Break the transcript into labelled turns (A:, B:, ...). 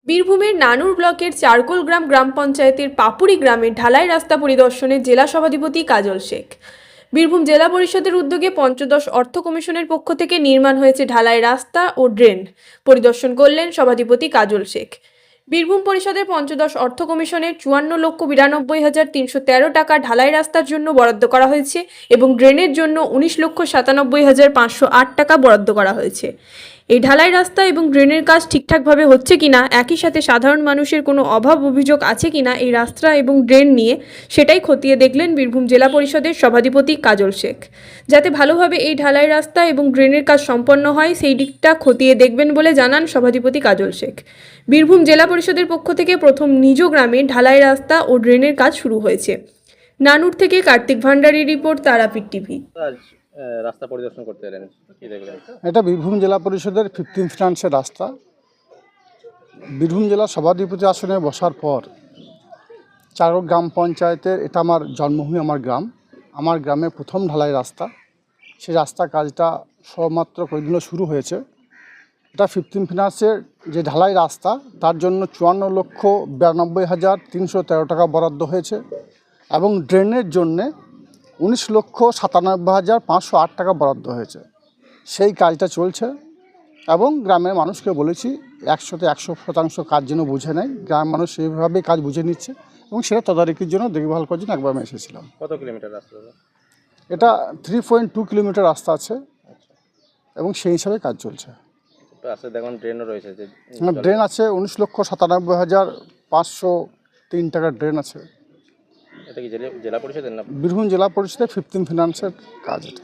A: বীরভূমের নানুর ব্লকের চারকোল গ্রাম পঞ্চায়েতের পাপুড়ি গ্রামে ঢালাই রাস্তা পরিদর্শনে জেলা সভাধিপতি কাজল শেখ। বীরভূম জেলা পরিষদের উদ্যোগে পঞ্চদশ অর্থ কমিশনের পক্ষ থেকে নির্মাণ হয়েছে ঢালাই রাস্তা ও ড্রেন। পরিদর্শন করলেন সভাধিপতি কাজল শেখ। বীরভূম পরিষদের পঞ্চদশ অর্থ কমিশনের 54,92,313 টাকা ঢালাই রাস্তার জন্য বরাদ্দ করা হয়েছে এবং ড্রেনের জন্য 19,97,508 টাকা বরাদ্দ করা হয়েছে। এই ঢালাই রাস্তা এবং ড্রেনের কাজ ঠিকঠাকভাবে হচ্ছে কিনা, একই সাথে সাধারণ মানুষের কোনো অভাব অভিযোগ আছে কিনা এই রাস্তা এবং ড্রেন নিয়ে, সেটাই খতিয়ে দেখলেন বীরভূম জেলা পরিষদের সভাধিপতি কাজল শেখ। যাতে ভালোভাবে এই ঢালাই রাস্তা এবং ড্রেনের কাজ সম্পন্ন হয় সেই দিকটা খতিয়ে দেখবেন বলে জানান সভাধিপতি কাজল শেখ। বীরভূম জেলা পরিষদের পক্ষ থেকে প্রথম নিজ গ্রামে ঢালাই রাস্তা ও ড্রেনের কাজ শুরু হয়েছে। নানুর থেকে কার্তিক ভান্ডারী রিপোর্ট, তারাপীঠ টিভি।
B: রাস্তা পরিদর্শন করতে এলেন, কি দেখলেন?
C: এটা বীরভূম জেলা পরিষদের 15 ফিনান্সের রাস্তা। বীরভূম জেলা সভাধিপতি আসনে বসার পর চারক গ্রাম পঞ্চায়েতের, এটা আমার জন্মভূমি, আমার গ্রামে প্রথম ঢালাই রাস্তা। সেই রাস্তা কাজটা সবেমাত্র কয়েকদিন শুরু হয়েছে। এটা 15 ফিনান্সের যে ঢালাই রাস্তা, তার জন্য 54,92,313 টাকা বরাদ্দ হয়েছে এবং ড্রেনের জন্যে 19,97,508 টাকা বরাদ্দ হয়েছে। সেই কাজটা চলছে এবং গ্রামের মানুষকে বলেছি 100% কাজ যেন বুঝে নেয়। গ্রামের মানুষ সেইভাবেই কাজ বুঝে নিচ্ছে এবং সেটা তদারকির জন্য, দেখভাল করার জন্য একবার আমি এসেছিলাম।
B: কত কিলোমিটার রাস্তা?
C: এটা 3.2 কিলোমিটার রাস্তা আছে এবং সেই হিসাবে কাজ চলছে।
B: রাস্তায় দেখুন ড্রেনও রয়েছে।
C: ড্রেন আছে 19,97,503 টাকার ড্রেন আছে।
B: এটা কি জেলা পরিষদের না?
C: বীরভূম জেলা পরিষদের 15 ফিনান্সের কাজ এটা।